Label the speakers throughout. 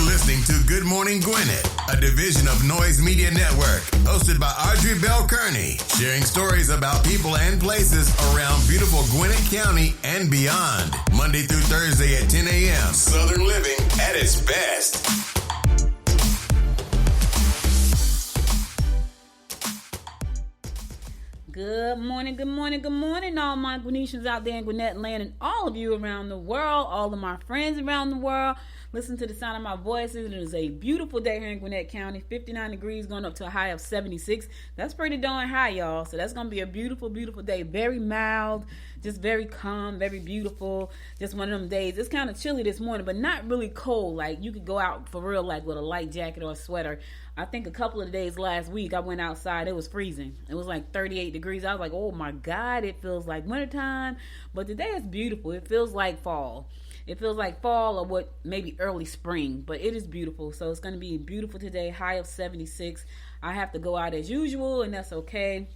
Speaker 1: You're listening to Good Morning Gwinnett, a division of Noise Media Network, hosted by Audrey Bell Kearney, sharing stories about people and places around beautiful Gwinnett County and beyond. Monday through Thursday at 10 a.m. Southern living at its best.
Speaker 2: Good morning, all my Gwinnetians out there in Gwinnett land and all of you around the world, all of my friends around the world. Listen to the sound of my voice. It is a beautiful day here in Gwinnett County. 59 degrees going up to a high of 76. That's pretty darn high, y'all. So that's going to be a beautiful, beautiful day. Very mild, just very calm, very beautiful. Just one of them days. It's kind of chilly this morning, but not really cold. Like you could go out for real, like with a light jacket or a sweater. I think a couple of days last week, I went outside. It was freezing. It was like 38 degrees. I was like, oh my God, it feels like wintertime. But today is beautiful. It feels like fall. It feels like fall or what maybe early spring, but it is beautiful. So it's going to be beautiful today, high of 76. I have to go out as usual, and that's okay.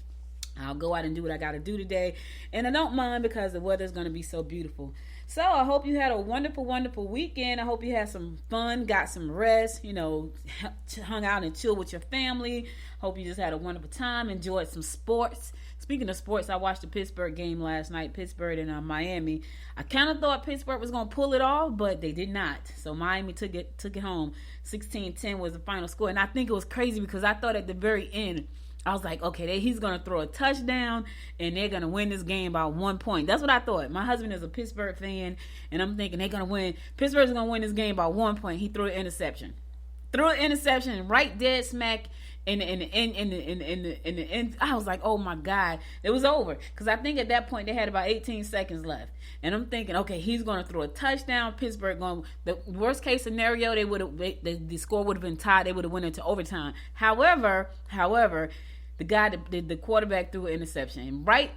Speaker 2: I'll go out and do what I got to do today. And I don't mind because the weather is going to be so beautiful. So I hope you had a wonderful, wonderful weekend. I hope you had some fun, got some rest, hung out and chilled with your family. Hope you just had a wonderful time, enjoyed some sports. Speaking of sports, I watched the Pittsburgh game last night, Pittsburgh and Miami. I kind of thought Pittsburgh was going to pull it off, but they did not. So Miami took it home. 16-10 was the final score. And I think it was crazy because I thought at the very end, I was like, okay, he's going to throw a touchdown and they're going to win this game by 1 point. That's what I thought. My husband is a Pittsburgh fan, and I'm thinking they're going to win. Pittsburgh's going to win this game by 1 point. He threw an interception. Right dead smack in the end. I was like, oh my God, it was over. Because I think at that point they had about 18 seconds left. And I'm thinking, okay, he's going to throw a touchdown. Pittsburgh the worst case scenario, the score would have been tied. They would have went into overtime. However, the quarterback threw an interception. Right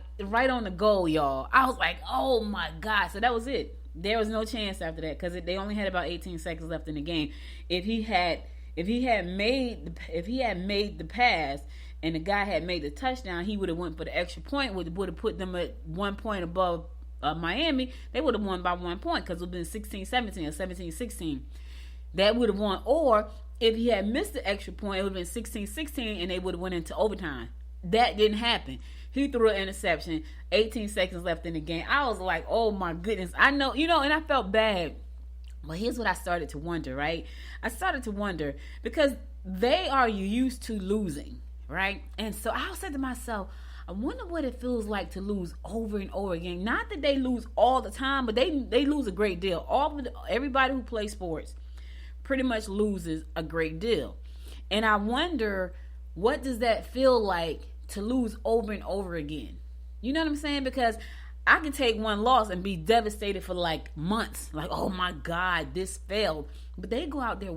Speaker 2: on the goal, y'all. I was like, oh my God. So that was it. There was no chance after that because they only had about 18 seconds left in the game. If he had made the pass and the guy had made the touchdown, he would have went for the extra point. Would have put them at 1 point above Miami. They would have won by 1 point because it would have been 16-17 or 17-16. That would have won. Or if he had missed the extra point, it would have been 16-16 and they would have went into overtime. That didn't happen. He threw an interception, 18 seconds left in the game. I was like, oh my goodness. I know, and I felt bad. But here's what I started to wonder, right? I started to wonder because they are used to losing, right? And so I said to myself, I wonder what it feels like to lose over and over again. Not that they lose all the time, but they lose a great deal. Everybody who plays sports pretty much loses a great deal. And I wonder, what does that feel like to lose over and over again? You know what I'm saying? Because I can take one loss and be devastated for like months. Like, oh my God, this failed. But they go out there,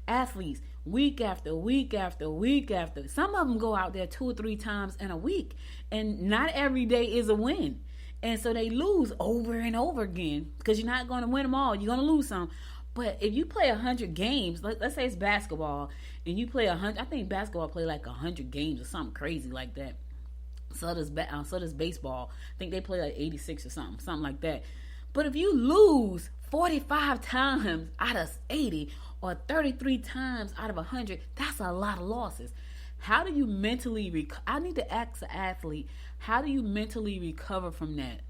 Speaker 2: athletes, week after week after week after. Some of them go out there 2 or 3 times in a week. And not every day is a win. And so they lose over and over again because you're not going to win them all. You're going to lose some. But if you play 100 games, let's say it's basketball, and you play 100, I think basketball play like 100 games or something crazy like that. So does baseball. I think they play like 86 or something like that. But if you lose 45 times out of 80 or 33 times out of 100, that's a lot of losses. How do you mentally I need to ask the athlete, how do you mentally recover from that?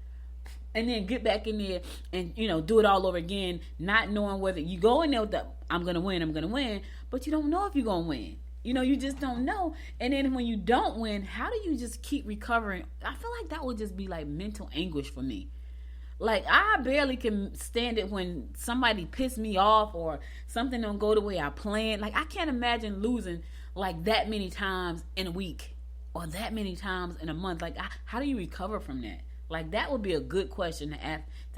Speaker 2: And then get back in there and, do it all over again, not knowing whether you go in there with I'm going to win, but you don't know if you're going to win. You just don't know. And then when you don't win, how do you just keep recovering? I feel like that would just be like mental anguish for me. Like, I barely can stand it when somebody pissed me off or something don't go the way I planned. Like, I can't imagine losing like that many times in a week or that many times in a month. Like, how do you recover from that? Like, that would be a good question to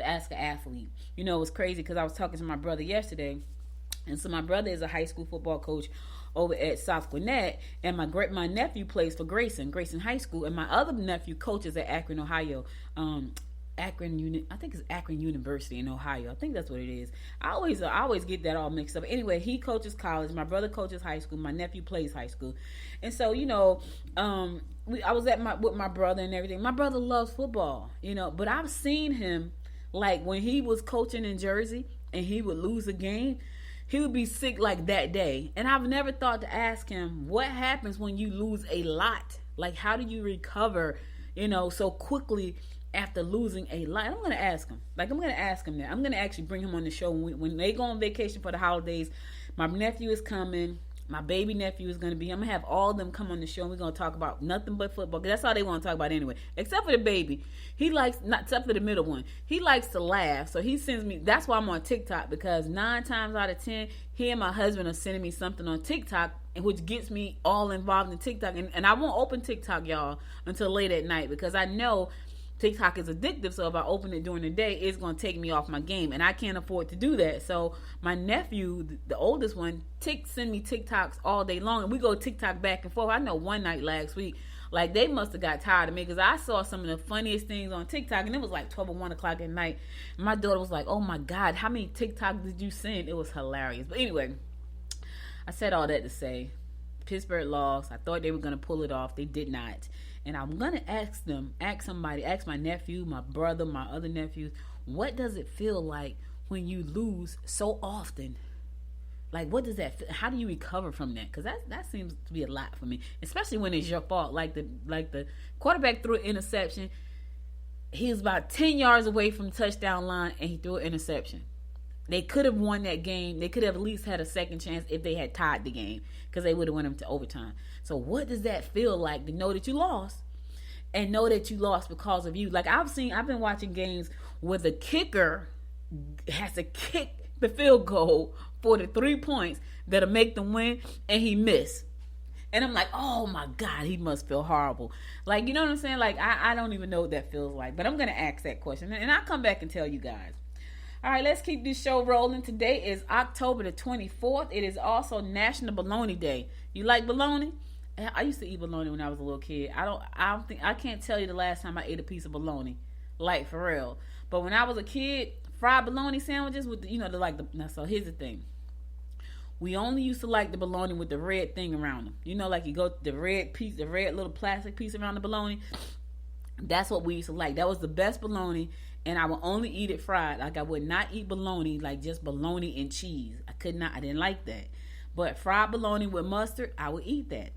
Speaker 2: ask an athlete. It was crazy because I was talking to my brother yesterday. And so my brother is a high school football coach over at South Gwinnett. And my nephew plays for Grayson High School. And my other nephew coaches at Akron, Ohio. I think it's Akron University in Ohio. I think that's what it is. I always get that all mixed up. Anyway, he coaches college. My brother coaches high school. My nephew plays high school. And so, I was with my brother and everything. My brother loves football, but I've seen him, like when he was coaching in Jersey and he would lose a game, he would be sick like that day. And I've never thought to ask him, what happens when you lose a lot? Like, how do you recover, so quickly after losing a lot? I'm going to ask him. Like, I'm going to ask him that. I'm going to actually bring him on the show when they go on vacation for the holidays. My nephew is coming. My baby nephew is going to be. I'm going to have all of them come on the show, and we're going to talk about nothing but football, because that's all they want to talk about anyway, except for the baby. He likes, not except for the middle one, he likes to laugh. So he sends me, that's why I'm on TikTok, because 9 times out of 10, he and my husband are sending me something on TikTok, which gets me all involved in TikTok. And I won't open TikTok, y'all, until late at night, because I know TikTok is addictive, so if I open it during the day, it's going to take me off my game, and I can't afford to do that. So my nephew, the oldest one, send me TikToks all day long, and we go TikTok back and forth. I know one night last week, like, they must have got tired of me, because I saw some of the funniest things on TikTok, and it was like 12 or 1 o'clock at night. My daughter was like, oh my God, how many TikToks did you send? It was hilarious. But anyway, I said all that to say, Pittsburgh lost. I thought they were going to pull it off. They did not. And I'm going to ask my nephew, my brother, my other nephews, what does it feel like when you lose so often? Like, what does that feel? How do you recover from that? Because that seems to be a lot for me, especially when it's your fault. Like the quarterback threw an interception. He was about 10 yards away from the touchdown line, and he threw an interception. They could have won that game. They could have at least had a second chance if they had tied the game, because they would have went them to overtime. So what does that feel like to know that you lost, and know that you lost because of you? Like, I've been watching games where the kicker has to kick the field goal for the 3 points that'll make them win, and he missed. And I'm like, oh my God, he must feel horrible. Like, you know what I'm saying? Like, I don't even know what that feels like, but I'm going to ask that question, and I'll come back and tell you guys. All right, let's keep this show rolling. Today is October the 24th. It is also National Bologna Day. You like bologna? I used to eat bologna when I was a little kid. I can't tell you the last time I ate a piece of bologna, like, for real. But when I was a kid, fried bologna sandwiches with so here's the thing. We only used to like the bologna with the red thing around them. Like, you go the red little plastic piece around the bologna. That's what we used to like. That was the best bologna. And I would only eat it fried. Like, I would not eat bologna, like just bologna and cheese. I didn't like that. But fried bologna with mustard, I would eat that.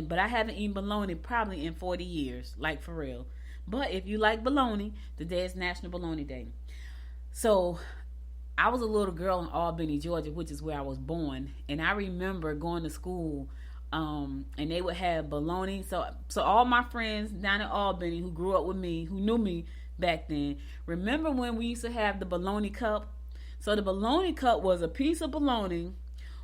Speaker 2: But I haven't eaten bologna probably in 40 years, like, for real. But if you like bologna, today is National Bologna Day. So I was a little girl in Albany, Georgia, which is where I was born. And I remember going to school, and they would have bologna. So all my friends down in Albany who grew up with me, who knew me back then, remember when we used to have the bologna cup? So the bologna cup was a piece of bologna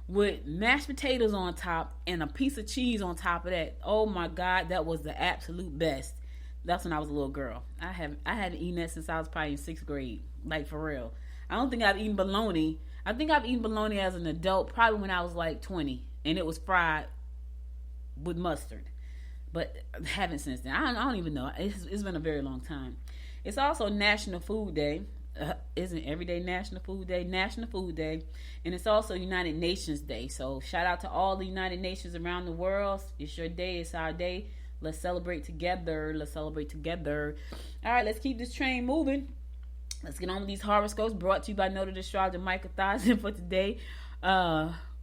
Speaker 2: with mashed potatoes on top and a piece of cheese on top of that. Oh my God, that was the absolute best. That's when I was a little girl. I hadn't eaten that since I was probably in 6th grade, like, for real. I don't think I've eaten bologna. I think I've eaten bologna as an adult probably when I was like 20, and it was fried with mustard. But I haven't since then. I don't even know. It's been a very long time. It's also National Food Day. Isn't every day National Food Day? National Food Day. And it's also United Nations Day. So shout out to all the United Nations around the world. It's your day. It's our day. Let's celebrate together. Let's celebrate together. All right, let's keep this train moving. Let's get on with these horoscopes, brought to you by noted astrologer Michael Thompson for today,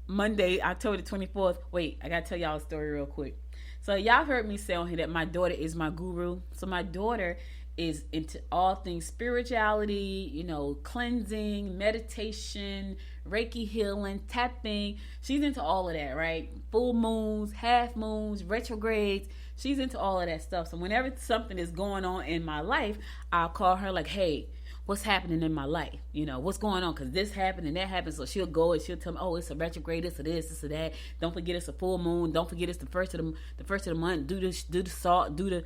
Speaker 2: Monday, October the 24th. Wait, I got to tell y'all a story real quick. So y'all heard me say on here that my daughter is my guru. So my daughter is into all things spirituality, cleansing, meditation, Reiki healing, tapping. She's into all of that, right? Full moons, half moons, retrogrades. She's into all of that stuff. So whenever something is going on in my life, I'll call her like, hey, what's happening in my life? What's going on? Because this happened and that happened. So she'll go and she'll tell me, oh, it's a retrograde, it's a this or that. Don't forget it's a full moon. Don't forget it's the first of the month. Do the salt, do the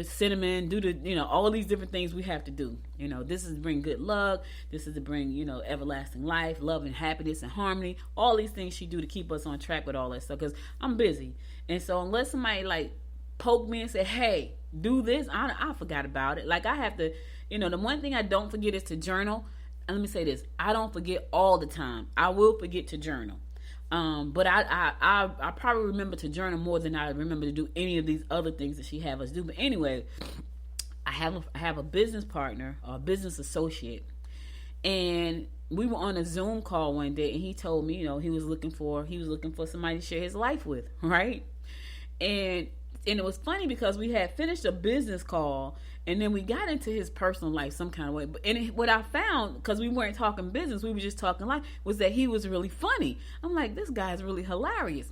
Speaker 2: cinnamon, do the, all these different things we have to do. This is to bring good luck. This is to bring, everlasting life, love and happiness and harmony. All these things she do to keep us on track with all that stuff. Because I'm busy. And so unless somebody like poke me and say, hey, do this, I forgot about it. Like, I have to, the one thing I don't forget is to journal. And let me say this, I don't forget all the time. I will forget to journal. But I probably remember to journal more than I remember to do any of these other things that she have us do. But anyway, I have a business partner or a business associate, And we were on a Zoom call one day, and he told me, he was looking for somebody to share his life with, right? And it was funny because we had finished a business call, and then we got into his personal life some kind of way. And what I found, because we weren't talking business, we were just talking life, was that he was really funny. I'm like, this guy's really hilarious.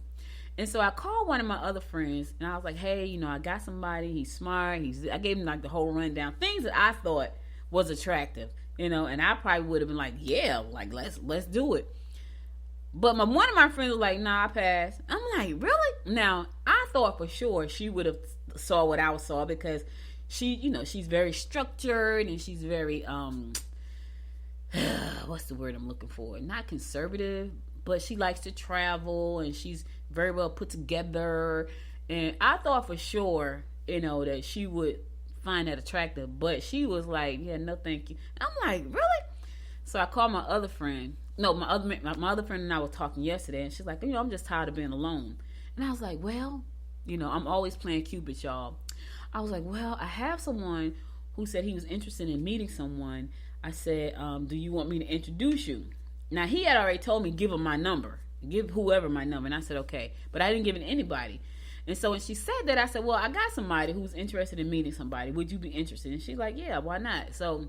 Speaker 2: And so I called one of my other friends, and I was like, hey, I got somebody. He's smart. I gave him like the whole rundown, things that I thought was attractive, and I probably would have been like, yeah, like let's do it. But one of my friends was like, nah, I passed. I'm like, really? Now, I thought for sure she would have saw what I saw, because she's very structured, and she's very, what's the word I'm looking for? Not conservative, but she likes to travel, and she's very well put together. And I thought for sure, that she would find that attractive. But she was like, yeah, no thank you. I'm like, really? So I called my other friend. No, my other friend and I was talking yesterday, and she's like, I'm just tired of being alone. And I was like, well, I'm always playing Cupid, y'all. I was like, well, I have someone who said he was interested in meeting someone. I said, do you want me to introduce you? Now, he had already told me, give him my number. Give whoever my number. And I said, okay. But I didn't give it to anybody. And so when she said that, I said, well, I got somebody who's interested in meeting somebody. Would you be interested? And she's like, yeah, why not? So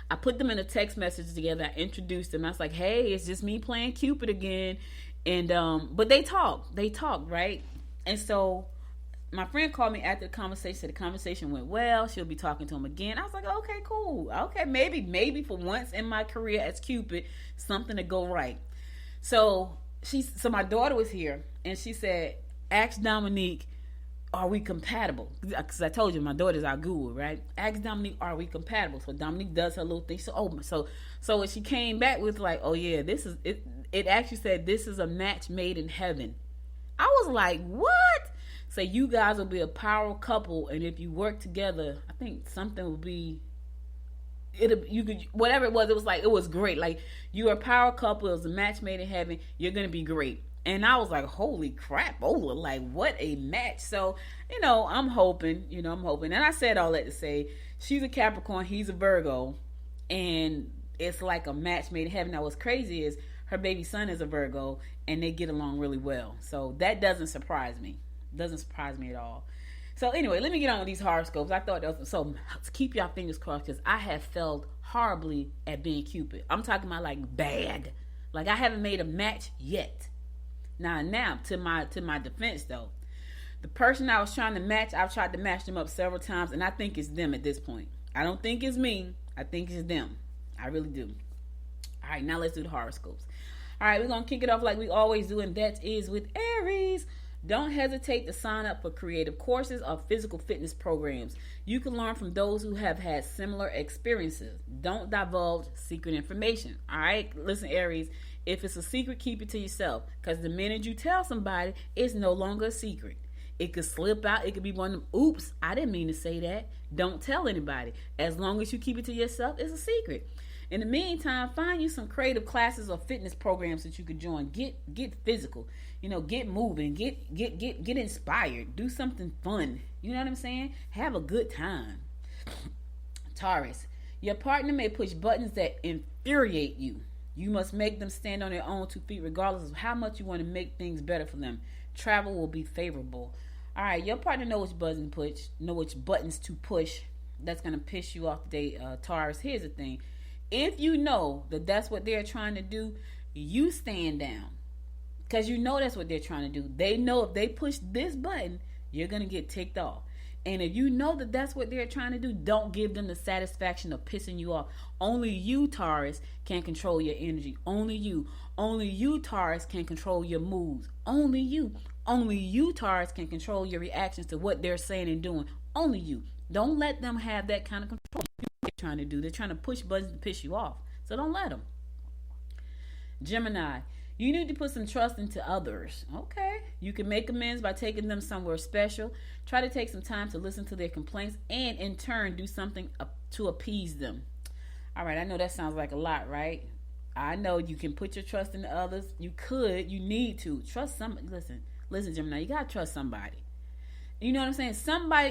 Speaker 2: I put them in a text message together. I introduced them. I was like, hey, it's just me playing Cupid again. And but they talked, right? And so my friend called me after the conversation. Said the conversation went well. She'll be talking to him again. I was like, okay, cool. Okay, maybe for once in my career as Cupid, something to go right. So my daughter was here, and she said, ask Dominique, are we compatible? Because I told you my daughter's our guru, right? Ask Dominique, are we compatible? So Dominique does her little thing. So when she came back with like, oh yeah, this is it. It actually said this is a match made in heaven. I was like, what? So you guys will be a power couple, and if you work together, I think something will be. You could, whatever it was like, it was great. Like, you're a power couple. It was a match made in heaven. You're gonna be great. And I was like, holy crap, Ola, like, what a match. So, I'm hoping. And I said all that to say, she's a Capricorn, he's a Virgo, and it's like a match made in heaven. Now, what's crazy is her baby son is a Virgo, and they get along really well. So that doesn't surprise me. Doesn't surprise me at all. So anyway, let me get on with these horoscopes. I thought that was, so keep your fingers crossed, because I have failed horribly at being Cupid. I'm talking about like bad. Like, I haven't made a match yet. Now to my defense though, the person I was trying to match, I've tried to match them up several times, and I think it's them at this point. I don't think it's me. I think it's them. I really do. All right, now let's do the horoscopes. All right, we're gonna kick it off like we always do, and that is with Aries. Don't hesitate to sign up for creative courses or physical fitness programs. You can learn from those who have had similar experiences. Don't divulge secret information. All right, listen, Aries. If it's a secret, keep it to yourself, because the minute you tell somebody, it's no longer a secret. It could slip out. It could be one of them, oops, I didn't mean to say that. Don't tell anybody. As long as you keep it to yourself, it's a secret. In the meantime, find you some creative classes or fitness programs that you could join. Get physical. Get moving. Get inspired. Do something fun. You know what I'm saying? Have a good time. Taurus, your partner may push buttons that infuriate you. You must make them stand on their own 2 feet, regardless of how much you want to make things better for them. Travel will be favorable. All right, your partner knows which buttons to push. That's gonna piss you off today, Taurus. Here's the thing: if you know that that's what they're trying to do, you stand down, because you know that's what they're trying to do. They know if they push this button, you're gonna get ticked off. And if you know that that's what they're trying to do, don't give them the satisfaction of pissing you off. Only you, Taurus, can control your energy. Only you, Taurus, can control your moves. Only you, Taurus, can control your reactions to what they're saying and doing. Only you. Don't let them have that kind of control. They're trying to do. They're trying to push buttons to piss you off. So don't let them. Gemini, you need to put some trust into others. Okay. You can make amends by taking them somewhere special. Try to take some time to listen to their complaints, and in turn do something to appease them. All right, I know that sounds like a lot, right? I know you can put your trust into others. You need to. Trust somebody. Listen, Gemini, you got to trust somebody. You know what I'm saying?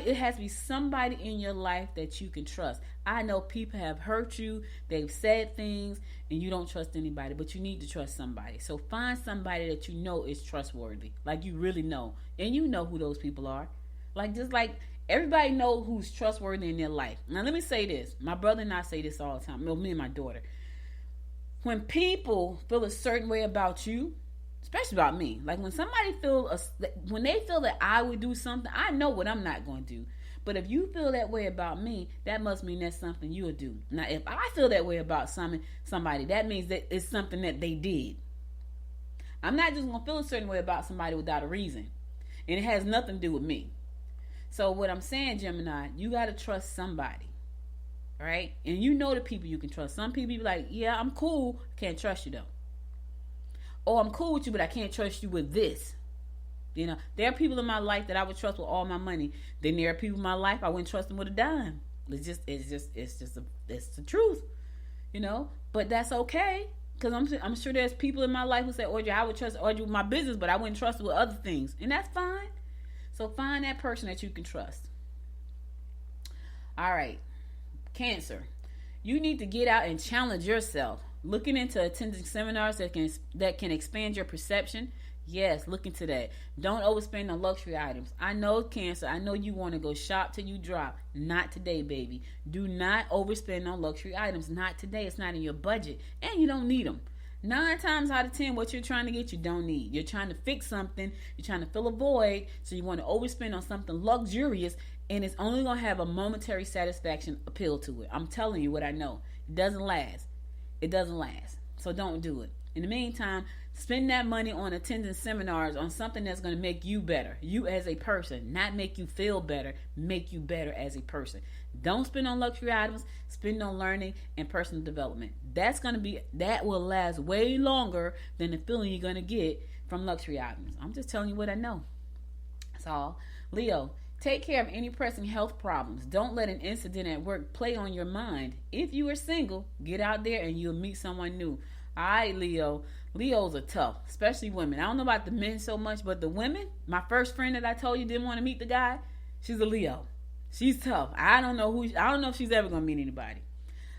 Speaker 2: It has to be somebody in your life that you can trust. I know people have hurt you, they've said things, and you don't trust anybody, but you need to trust somebody. So find somebody that you know is trustworthy, like you really know, and you know who those people are. Just like everybody know who's trustworthy in their life. Now let me say this. My brother and I say this all the time. Well, me and my daughter. When people feel a certain way about you, especially about me, like when when they feel that I would do something, I know what I'm not going to do. But if you feel that way about me, that must mean that's something you'll do. Now, if I feel that way about somebody, that means that it's something that they did. I'm not just going to feel a certain way about somebody without a reason. And it has nothing to do with me. So what I'm saying, Gemini, you got to trust somebody. Right? And you know the people you can trust. Some people be like, yeah, I'm cool. Can't trust you though. Or I'm cool with you, but I can't trust you with this. You know, there are people in my life that I would trust with all my money. Then there are people in my life I wouldn't trust them with a dime. It's the truth. You know, but that's okay. Because I'm sure there's people in my life who say, Audrey, I would trust Audrey with my business, but I wouldn't trust her with other things. And that's fine. So find that person that you can trust. All right. Cancer. You need to get out and challenge yourself. Looking into attending seminars that can expand your perception. Yes, look into that. Don't overspend on luxury items. I know, Cancer, I know you want to go shop till you drop. Not today, baby. Do not overspend on luxury items. Not today. It's not in your budget. And you don't need them. 9 times out of 10, what you're trying to get, you don't need. You're trying to fix something. You're trying to fill a void. So you want to overspend on something luxurious. And it's only going to have a momentary satisfaction appeal to it. I'm telling you what I know. It doesn't last. It doesn't last. So don't do it. In the meantime, spend that money on attending seminars on something that's going to make you better. You as a person. Not make you feel better. Make you better as a person. Don't spend on luxury items. Spend on learning and personal development. That will last way longer than the feeling you're going to get from luxury items. I'm just telling you what I know. That's all. Leo. Take care of any pressing health problems. Don't let an incident at work play on your mind. If you are single, get out there and you'll meet someone new. All right, Leo. Leos are tough, especially women. I don't know about the men so much, but the women, my first friend that I told you didn't want to meet the guy, she's a Leo. She's tough. I don't know if she's ever going to meet anybody.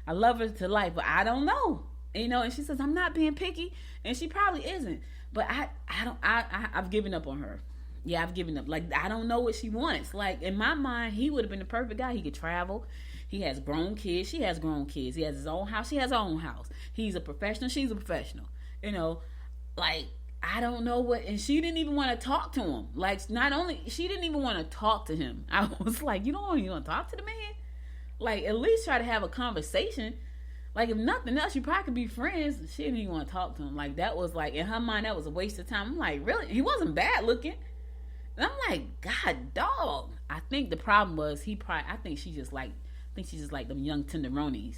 Speaker 2: I love her to life, but I don't know. You know, and she says, I'm not being picky, and she probably isn't. But I've given up on her. Yeah, I've given up. Like, I don't know what she wants. Like, in my mind, he would have been the perfect guy. He could travel. He has grown kids. She has grown kids. He has his own house. She has her own house. He's a professional. She's a professional. You know, like, I don't know what. And she didn't even want to talk to him. Like, she didn't even want to talk to him. I was like, you don't even want to talk to the man? Like, at least try to have a conversation. Like, if nothing else, you probably could be friends. She didn't even want to talk to him. Like, that was like, in her mind, that was a waste of time. I'm like, really? He wasn't bad looking. And I'm like, God, dog. I think the problem was I think she just like them young tenderonis.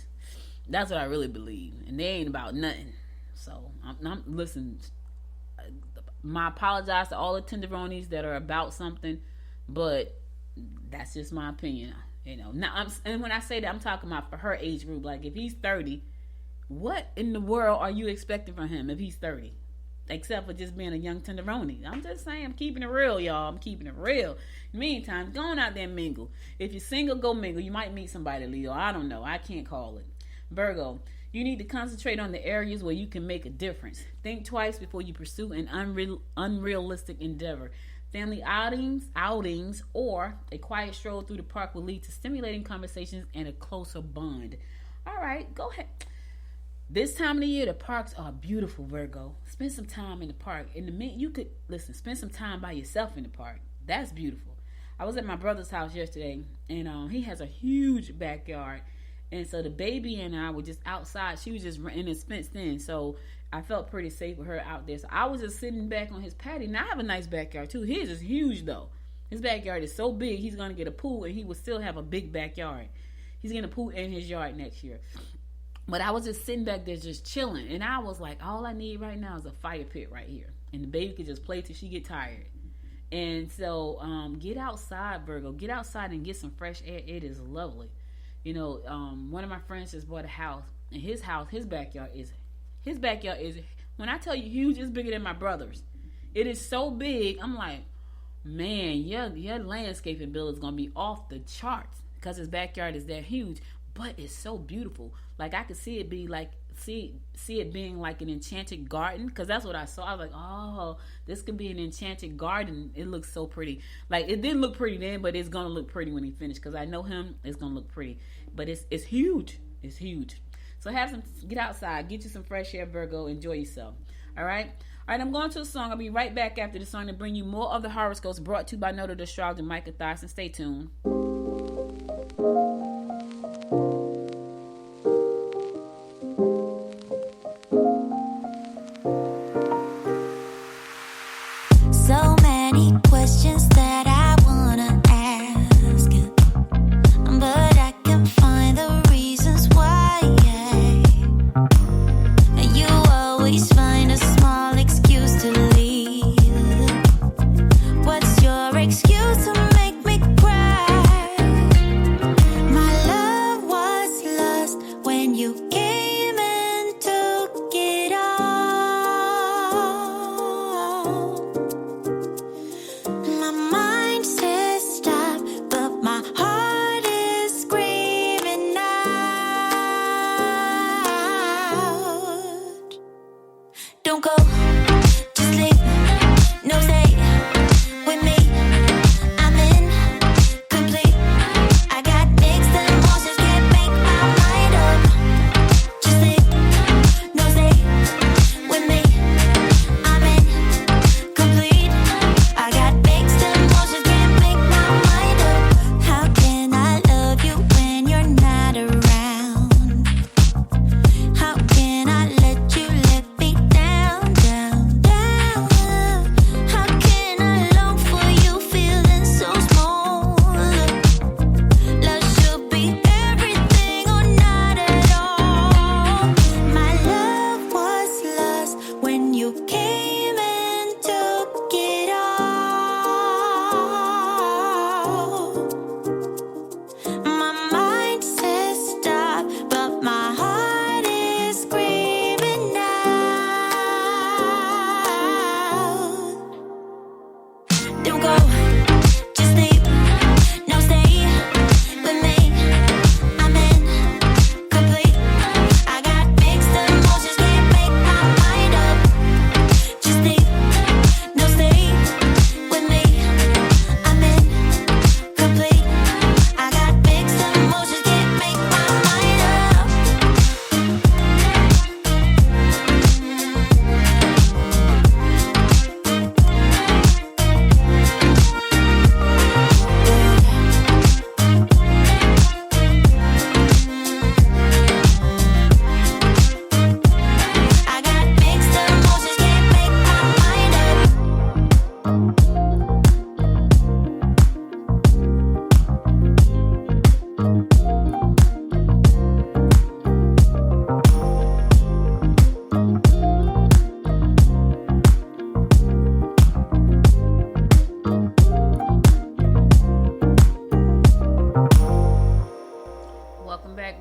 Speaker 2: That's what I really believe. And they ain't about nothing. So, listen, my apologize to all the tenderonis that are about something, but that's just my opinion. You know, now and when I say that, I'm talking about for her age group. Like, if he's 30, what in the world are you expecting from him if he's 30? Except for just being a young tenderoni. I'm just saying, I'm keeping it real, y'all. I'm keeping it real. Meantime, going out there and mingle. If you're single, go mingle. You might meet somebody, Leo. I don't know. I can't call it. Virgo, you need to concentrate on the areas where you can make a difference. Think twice before you pursue an unrealistic endeavor. Family outings, or a quiet stroll through the park will lead to stimulating conversations and a closer bond. All right, go ahead. This time of the year, the parks are beautiful, Virgo. Spend some time in the park. Spend some time by yourself in the park. That's beautiful. I was at my brother's house yesterday, and he has a huge backyard. And so the baby and I were just outside. She was just in it's fenced in, so I felt pretty safe with her out there. So I was just sitting back on his patio. Now, I have a nice backyard, too. His is huge, though. His backyard is so big, he's going to get a pool, and he will still have a big backyard. He's getting a pool in his yard next year. But I was just sitting back there just chilling. And I was like, all I need right now is a fire pit right here. And the baby could just play till she get tired. And so get outside, Virgo. Get outside and get some fresh air. It is lovely. You know, one of my friends just bought a house. And his backyard is, when I tell you huge, it's bigger than my brother's. It is so big. I'm like, man, your landscaping bill is gonna be off the charts because his backyard is that huge, but it's so beautiful. Like I could see it be like see it being like an enchanted garden, because that's what I saw. I was like, oh, this could be an enchanted garden. It looks so pretty. Like it didn't look pretty then, but it's gonna look pretty when he finished, because I know him. It's gonna look pretty, but it's huge. It's huge. So get outside, get you some fresh air, Virgo. Enjoy yourself. All right. I'm going to a song. I'll be right back after the song to bring you more of the horoscopes brought to you by noted astrologer Micah Thyssen. Stay tuned.
Speaker 3: So many questions that I wanna ask, but I can find the reasons why. You always find a small excuse to leave. What's your excuse to make me cry? My love was lost when you came and took it all. My mind says stop, but my heart is screaming out. Don't go, just leave, no stay with me. I'm incomplete. I got mixed emotions, can't make my mind up. Just leave, no stay with me. I'm incomplete. I got mixed emotions, can't make my mind up. How can I love you when you're not around? How can I let you let me down, down, down? How can I long for you feeling so small? Love should be everything or not at all. My love was lost when you came and took it all. My mind says stop, but my heart is screaming out. Don't go, just leave, no stay with me. I'm incomplete. I got mixed emotions, can't make my mind up. Just leave, no stay with me. I'm incomplete. I got mixed emotions, can't make my mind up. I got mixed emotions, can't make my mind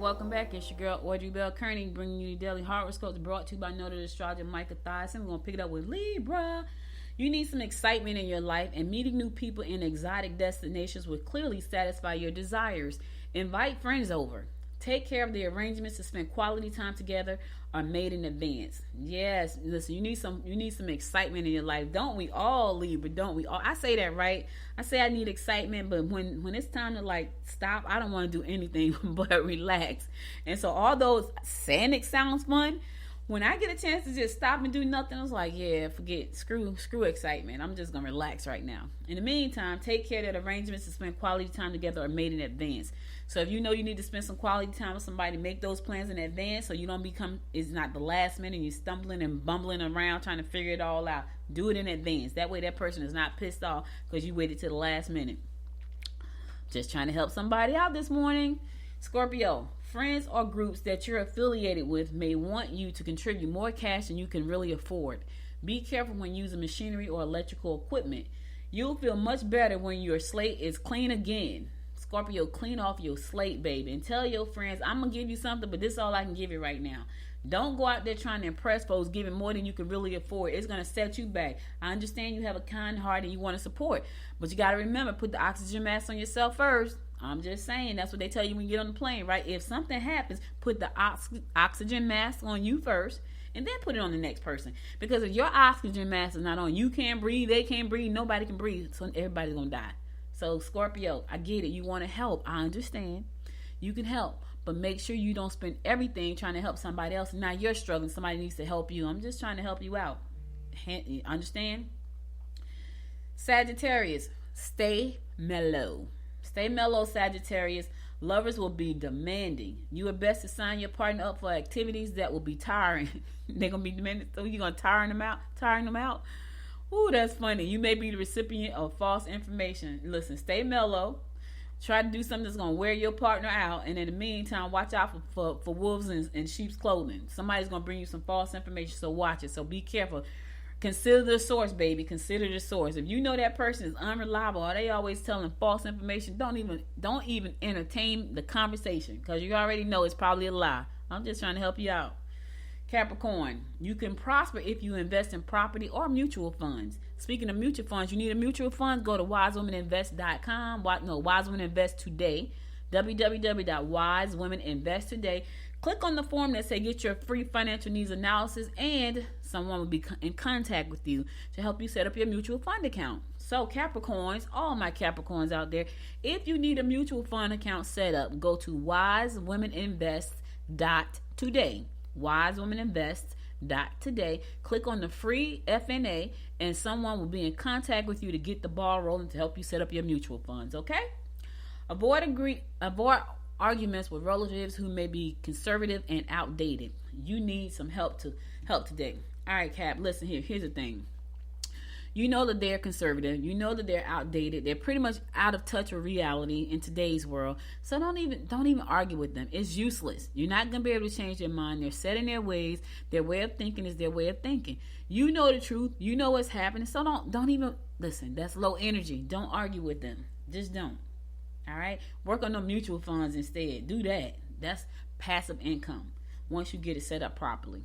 Speaker 2: Welcome back. It's your girl Audrey Bell Kearney, bringing you the daily horoscopes brought to you by noted astrologer Micah Thyssen. We're gonna pick it up with Libra. You need some excitement in your life, and meeting new people in exotic destinations will clearly satisfy your desires. Invite friends over. Take care of the arrangements to spend quality time together are made in advance. Yes, listen, you need some excitement in your life. Don't we all, Libra? Don't we all? I say that, right? I say I need excitement, but when it's time to like stop, I don't want to do anything but relax. And so although saying it sounds fun, when I get a chance to just stop and do nothing, I was like, yeah, screw excitement. I'm just gonna relax right now. In the meantime, take care that arrangements to spend quality time together are made in advance. So if you know you need to spend some quality time with somebody, make those plans in advance so you don't it's not the last minute, you're stumbling and bumbling around trying to figure it all out. Do it in advance. That way that person is not pissed off because you waited to the last minute. Just trying to help somebody out this morning. Scorpio, friends or groups that you're affiliated with may want you to contribute more cash than you can really afford. Be careful when using machinery or electrical equipment. You'll feel much better when your slate is clean again. Scorpio, clean off your slate, baby, and tell your friends, I'm going to give you something, but this is all I can give you right now. Don't go out there trying to impress folks, giving more than you can really afford. It's going to set you back. I understand you have a kind heart and you want to support, but you got to remember, put the oxygen mask on yourself first. I'm just saying, that's what they tell you when you get on the plane, right? If something happens, put the oxygen mask on you first, and then put it on the next person. Because if your oxygen mask is not on, you can't breathe, they can't breathe, nobody can breathe, so everybody's going to die. So Scorpio, I get it. You want to help. I understand. You can help. But make sure you don't spend everything trying to help somebody else. Now you're struggling. Somebody needs to help you. I'm just trying to help you out. Understand? Sagittarius, stay mellow. Stay mellow, Sagittarius. Lovers will be demanding. You are best to sign your partner up for activities that will be tiring. They're going to be demanding. So you're going to tire them out? Ooh, that's funny. You may be the recipient of false information. Listen, stay mellow. Try to do something that's going to wear your partner out. And in the meantime, watch out for wolves in sheep's clothing. Somebody's going to bring you some false information, so watch it. So be careful. Consider the source, baby. Consider the source. If you know that person is unreliable or they always telling false information, don't even entertain the conversation, because you already know it's probably a lie. I'm just trying to help you out. Capricorn, you can prosper if you invest in property or mutual funds. Speaking of mutual funds, you need a mutual fund, go to wisewomeninvest.com. Wise Women Invest Today. www.wisewomeninvest today. Click on the form that say get your free financial needs analysis, and someone will be in contact with you to help you set up your mutual fund account. So Capricorns, all my Capricorns out there, if you need a mutual fund account set up, go to wisewomeninvest.today. wisewomeninvest.today. Click on the free FNA, and someone will be in contact with you to get the ball rolling to help you set up your mutual funds, okay? Avoid arguments with relatives who may be conservative and outdated. You need some help today. All right, Cap, listen here. Here's the thing. You know that they're conservative. You know that they're outdated. They're pretty much out of touch with reality in today's world. So don't even argue with them. It's useless. You're not going to be able to change their mind. They're set in their ways. Their way of thinking is their way of thinking. You know the truth. You know what's happening. So don't even listen. That's low energy. Don't argue with them. Just don't. All right? Work on the mutual funds instead. Do that. That's passive income once you get it set up properly.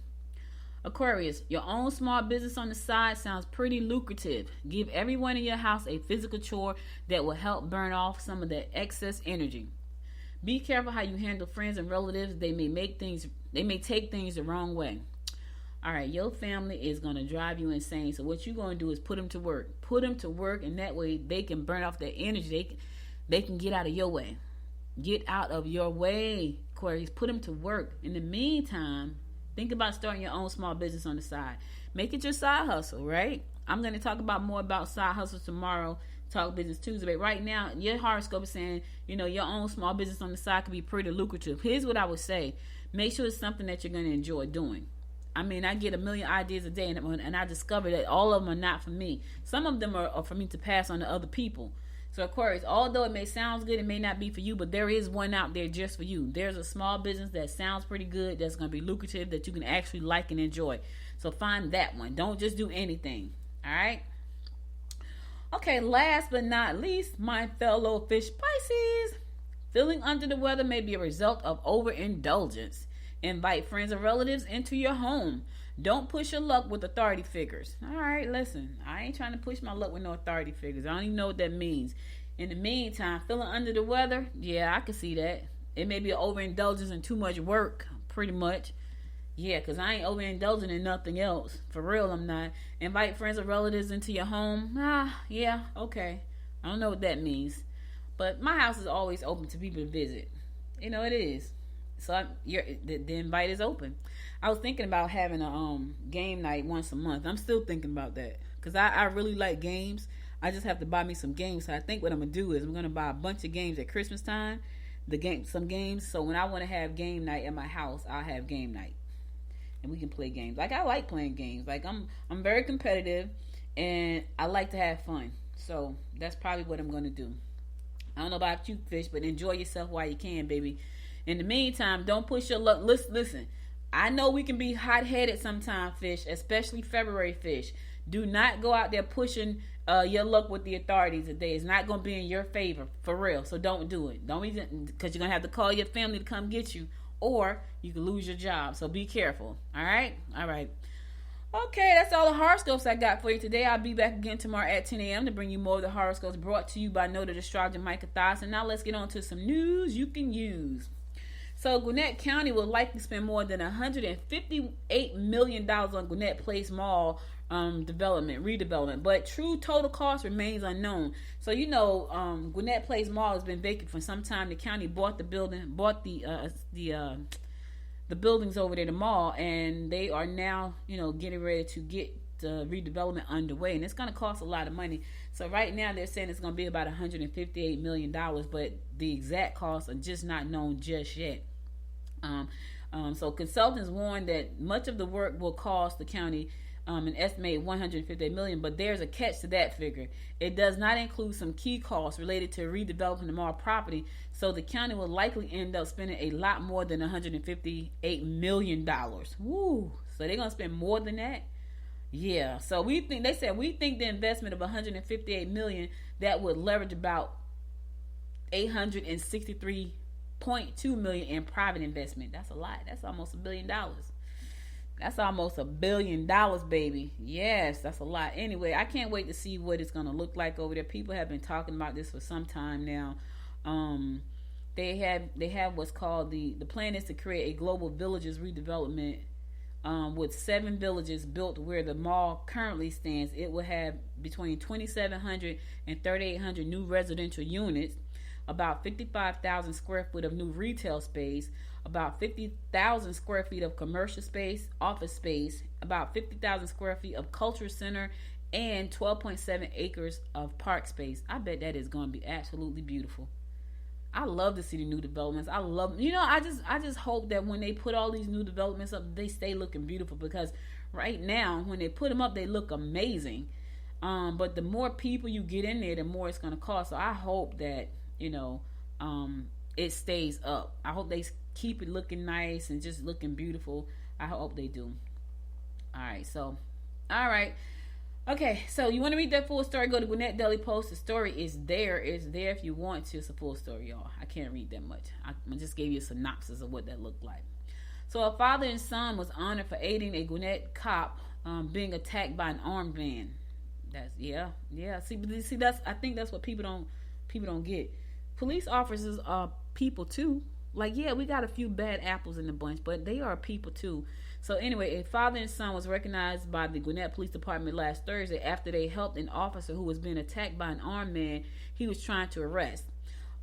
Speaker 2: Aquarius, your own small business on the side sounds pretty lucrative. Give everyone in your house a physical chore that will help burn off some of that excess energy. Be careful how you handle friends and relatives. They may take things the wrong way. All right, your family is going to drive you insane. So what you're going to do is put them to work. Put them to work, and that way they can burn off their energy. They can get out of your way. Get out of your way, Aquarius. Put them to work. In the meantime, think about starting your own small business on the side. Make it your side hustle, right? I'm going to talk more about side hustles tomorrow, Talk Business Tuesday. But right now, your horoscope is saying, your own small business on the side could be pretty lucrative. Here's what I would say. Make sure it's something that you're going to enjoy doing. I mean, I get a million ideas a day, and I discover that all of them are not for me. Some of them are for me to pass on to other people. So Aquarius, although it may sound good, it may not be for you, but there is one out there just for you. There's a small business that sounds pretty good, that's going to be lucrative, that you can actually like and enjoy. So find that one. Don't just do anything. All right? Okay, last but not least, my fellow fish Pisces. Feeling under the weather may be a result of overindulgence. Invite friends and relatives into your home. Don't push your luck with authority figures. All right, listen. I ain't trying to push my luck with no authority figures. I don't even know what that means. In the meantime, feeling under the weather, yeah, I can see that. It may be an overindulgence and too much work, pretty much. Yeah, because I ain't overindulging in nothing else. For real, I'm not. Invite friends or relatives into your home. Yeah, okay. I don't know what that means. But my house is always open to people to visit. It is. So the invite is open. I was thinking about having a game night once a month. I'm still thinking about that because I really like games. I just have to buy me some games. So I think what I'm gonna do is I'm gonna buy a bunch of games at Christmas time. Some games. So when I want to have game night at my house, I'll have game night, and we can play games. Like I like playing games. Like I'm very competitive, and I like to have fun. So that's probably what I'm gonna do. I don't know about you, fish, but enjoy yourself while you can, baby. In the meantime, don't push your luck. Listen, I know we can be hot-headed sometimes, fish, especially February fish. Do not go out there pushing your luck with the authorities today. It's not going to be in your favor, for real. So don't do it. Don't even, because you're going to have to call your family to come get you, or you can lose your job. So be careful. All right. Okay, that's all the horoscopes I got for you today. I'll be back again tomorrow at 10 a.m. to bring you more of the horoscopes brought to you by noted astrologer Micah Thomson. Now let's get on to some news you can use. So Gwinnett County will likely spend more than $158 million on Gwinnett Place Mall redevelopment, but true total cost remains unknown. So Gwinnett Place Mall has been vacant for some time. The county bought the buildings over there, the mall, and they are now getting ready to get the redevelopment underway, and it's going to cost a lot of money. So right now they're saying it's going to be about $158 million, but the exact costs are just not known just yet. So consultants warn that much of the work will cost the county an estimated $158 million, but there's a catch to that figure. It does not include some key costs related to redeveloping the mall property, so the county will likely end up spending a lot more than $158 million. Woo! So they're going to spend more than that? Yeah. So we think the investment of $158 million, that would leverage about $863.2 million in private investment. That's a lot. That's almost $1 billion. That's almost $1 billion, baby. Yes, that's a lot. Anyway, I can't wait to see what it's going to look like over there. People have been talking about this for some time now. They have what's called the plan is to create a global villages redevelopment with 7 villages built where the mall currently stands. It will have between 2,700 and 3,800 new residential units, about 55,000 square foot of new retail space, about 50,000 square feet of commercial space, office space, about 50,000 square feet of culture center, and 12.7 acres of park space. I bet that is going to be absolutely beautiful. I love to see the new developments. I just hope that when they put all these new developments up, they stay looking beautiful, because right now when they put them up, they look amazing. But the more people you get in there, the more it's going to cost. So I hope that it stays up. I hope they keep it looking nice and just looking beautiful. I hope they do. All right. Okay, so you want to read that full story, go to Gwinnett Daily Post. The story is there. It's there if you want to. It's a full story, y'all. I can't read that much. I just gave you a synopsis of what that looked like. So a father and son was honored for aiding a Gwinnett cop being attacked by an armed man. That's yeah. See, I think that's what people don't get. Police officers are people too. Like, yeah, we got a few bad apples in the bunch, but they are people too. So anyway, a father and son was recognized by the Gwinnett Police Department last Thursday after they helped an officer who was being attacked by an armed man he was trying to arrest.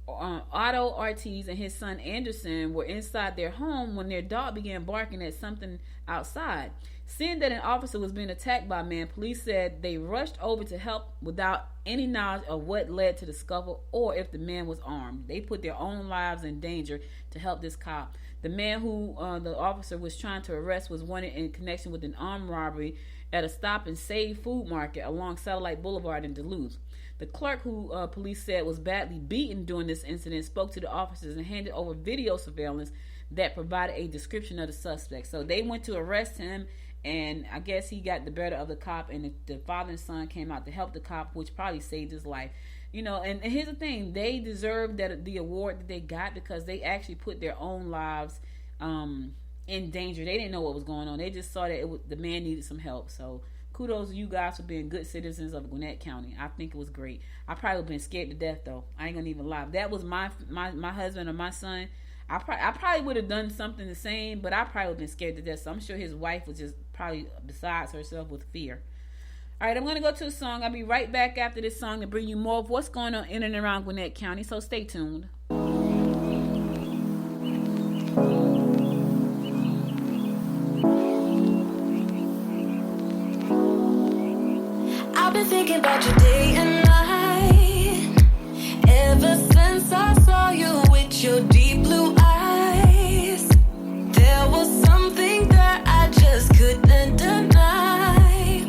Speaker 2: Otto Ortiz and his son Anderson were inside their home when their dog began barking at something outside. Seeing that an officer was being attacked by a man, police said they rushed over to help without any knowledge of what led to the scuffle or if the man was armed. They put their own lives in danger to help this cop. The man who the officer was trying to arrest was wanted in connection with an armed robbery at a Stop and Save food market along Satellite Boulevard in Duluth. The clerk, who police said was badly beaten during this incident, spoke to the officers and handed over video surveillance that provided a description of the suspect. So they went to arrest him, and I guess he got the better of the cop, and the father and son came out to help the cop, which probably saved his life. And here's the thing, they deserved the award that they got because they actually put their own lives in danger. They didn't know what was going on. They just saw that the man needed some help. So kudos to you guys for being good citizens of Gwinnett County. I think it was great. I probably would have been scared to death, though. I ain't gonna even lie. If that was my husband or my son, I probably would have done something the same, but I probably would have been scared to death. So I'm sure his wife was just probably besides herself with fear. All right, I'm going to go to a song. I'll be right back after this song to bring you more of what's going on in and around Gwinnett County, so stay tuned.
Speaker 3: I've been thinking about you day and night, ever since I saw you with your deep blue eyes. There was something that I just couldn't deny.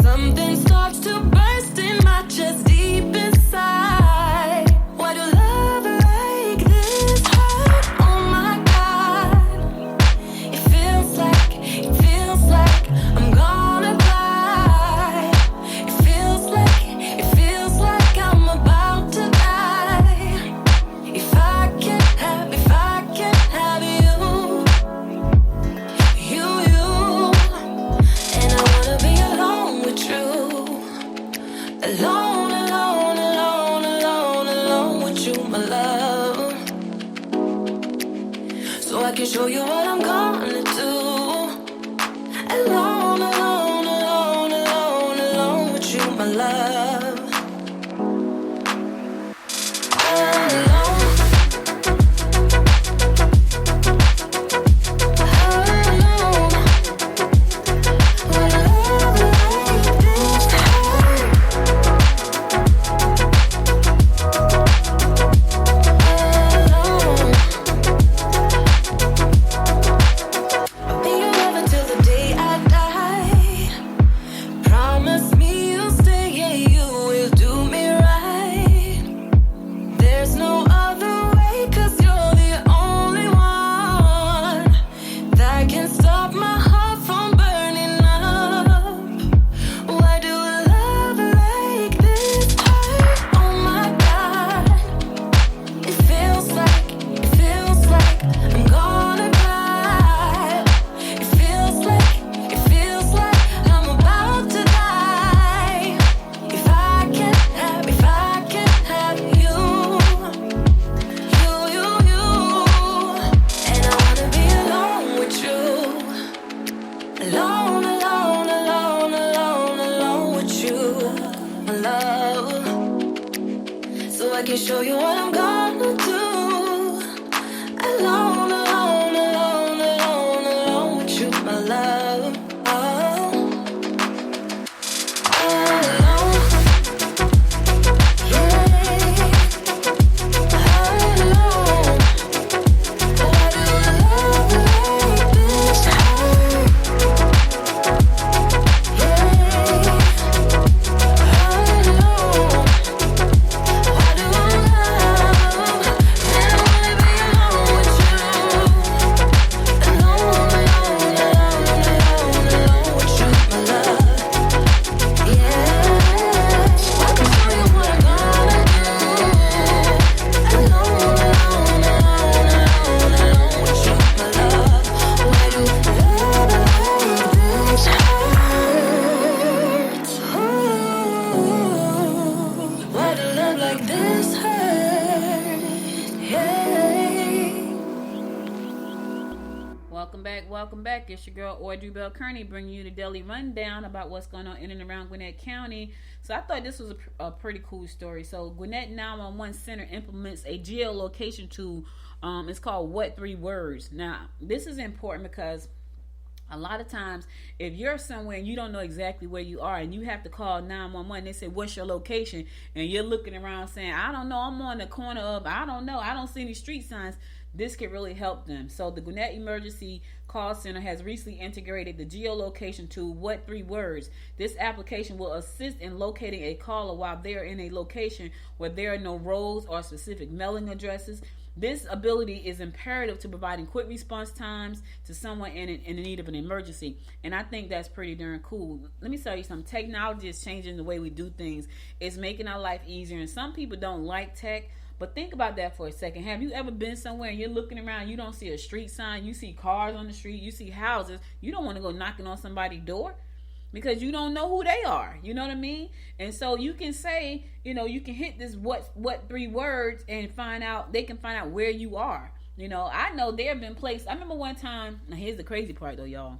Speaker 3: Something starts to burst in my chest deep inside. Why do love like this hurt? Oh my God. It feels like I'm gonna die. It feels like I'm about to die. If I can't show you what I'm gonna do. Alone, alone, alone, alone, alone with you, my love. I can show you what I'm gonna do. Alone, alone, alone, alone, alone with you, my love. Oh, alone, yeah, alone. Why do love like this hurt? Yeah, alone.
Speaker 2: Welcome back. It's your girl Audrey Bell Kearney bringing you the daily rundown about what's going on in and around Gwinnett County. So I thought this was a pretty cool story. So Gwinnett 911 Center implements a geolocation tool. It's called What 3 Words. Now this is important because a lot of times if you're somewhere and you don't know exactly where you are and you have to call 911, they say, what's your location? And you're looking around saying, I don't know, I'm on the corner of, I don't know, I don't see any street signs. This could really help them. So the Gwinnett Emergency Call Center has recently integrated the geolocation tool, What 3 Words. This application will assist in locating a caller while they are in a location where there are no roads or specific mailing addresses. This ability is imperative to providing quick response times to someone in the need of an emergency. And I think that's pretty darn cool. Let me tell you something. Technology is changing the way we do things. It's making our life easier. And some people don't like tech. But think about that for a second. Have you ever been somewhere and you're looking around, you don't see a street sign, you see cars on the street, you see houses, you don't want to go knocking on somebody's door because you don't know who they are. You know what I mean? And so you can say, you can hit this what 3 words and they can find out where you are. I know there have been places. I remember one time, now here's the crazy part though, y'all.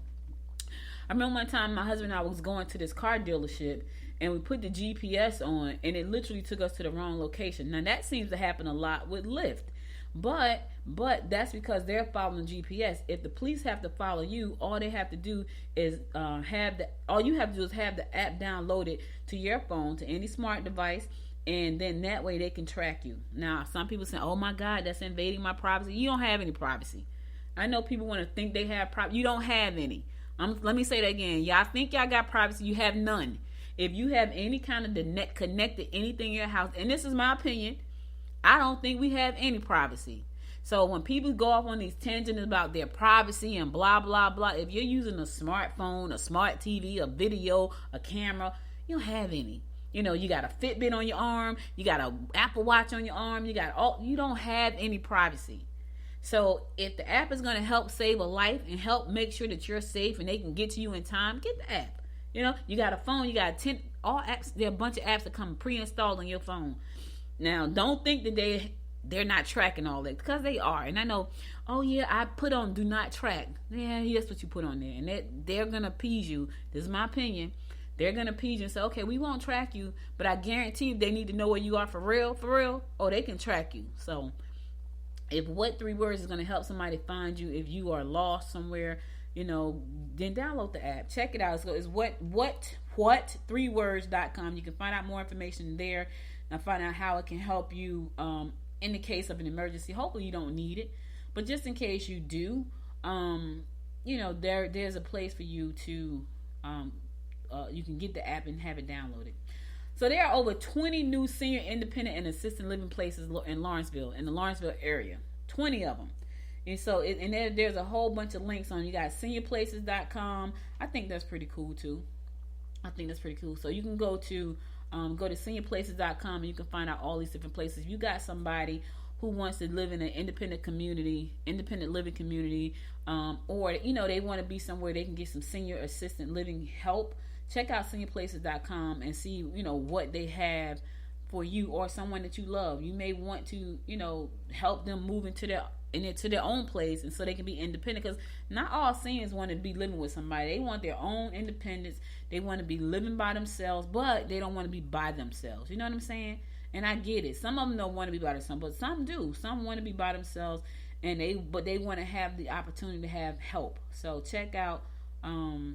Speaker 2: I remember one time my husband and I was going to this car dealership and we put the GPS on and it literally took us to the wrong location. Now that seems to happen a lot with Lyft. But that's because they're following GPS. If the police have to follow you, all they have to do is have the app downloaded to your phone, to any smart device, and then that way they can track you. Now, some people say, oh my God, that's invading my privacy. You don't have any privacy. I know people want to think they have privacy. You don't have any. Let me say that again. Y'all think y'all got privacy. You have none. If you have any kind of connected anything in your house, and this is my opinion, I don't think we have any privacy. So when people go off on these tangents about their privacy and blah, blah, blah, if you're using a smartphone, a smart TV, a video, a camera, you don't have any. You got a Fitbit on your arm, you got an Apple Watch on your arm, you don't have any privacy. So if the app is going to help save a life and help make sure that you're safe and they can get to you in time, get the app. You got a phone, you got all apps, there are a bunch of apps that come pre-installed on your phone. Now, don't think that they're not tracking all that, because they are. And I know, oh yeah, I put on do not track. Yeah, that's what you put on there, and they're gonna appease you. This is my opinion. They're gonna appease you and say, okay, we won't track you, but I guarantee you, they need to know where you are for real. Oh, they can track you. So, if what 3 words is gonna help somebody find you, if you are lost somewhere, then download the app. Check it out. It's what3words.com. You can find out more information there and find out how it can help you in the case of an emergency. Hopefully you don't need it, but just in case you do, there's a place for you to you can get the app and have it downloaded. So there are over 20 new senior independent and assisted living places in Lawrenceville, in the Lawrenceville area. 20 of them. And so there's a whole bunch of links on. You got seniorplaces.com. I think that's pretty cool too. So you can go to seniorplaces.com and you can find out all these different places. If you got somebody who wants to live in an independent living community, or they want to be somewhere they can get some senior assistant living help, check out seniorplaces.com and see what they have for you or someone that you love. You may want to help them move into their own place, and so they can be independent, because not all seniors want to be living with somebody. They want their own independence. They want to be living by themselves, but they don't want to be by themselves. You know what I'm saying? And I get it. Some of them don't want to be by themselves, but some do. Some want to be by themselves, but they want to have the opportunity to have help. So check out I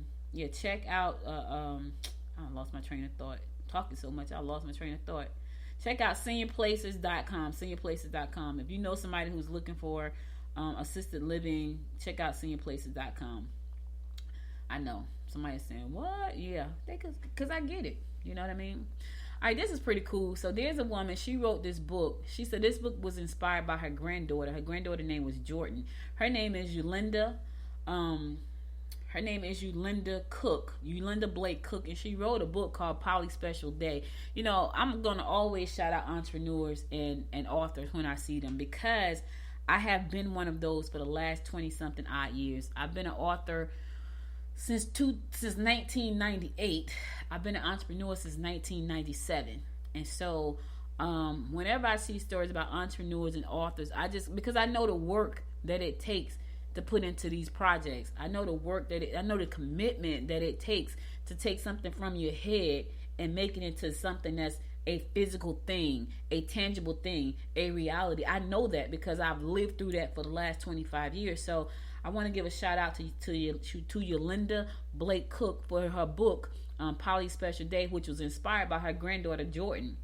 Speaker 2: lost my train of thought. Talking so much, I lost my train of thought. Check out seniorplaces.com. If you know somebody who's looking for assisted living, check out seniorplaces.com. I know somebody's saying, what? Yeah, because I get it. You know what I mean? All right, this is pretty cool. So there's a woman, she wrote this book. She said this book was inspired by her granddaughter. Her granddaughter's name was Jordan. Her name is Yolanda. Her name is Yolanda Blake Cook, and she wrote a book called Polly Special Day. I'm going to always shout out entrepreneurs and authors when I see them, because I have been one of those for the last 20-something odd years. I've been an author since 1998. I've been an entrepreneur since 1997. And so whenever I see stories about entrepreneurs and authors, because I know the work that it takes to put into these projects. I know I know the commitment that it takes to take something from your head and make it into something that's a physical thing, a tangible thing, a reality. I know that because I've lived through that for the last 25 years. So I want to give a shout out to Yolanda Blake Cook for her book, Polly's Special Day, which was inspired by her granddaughter Jordan,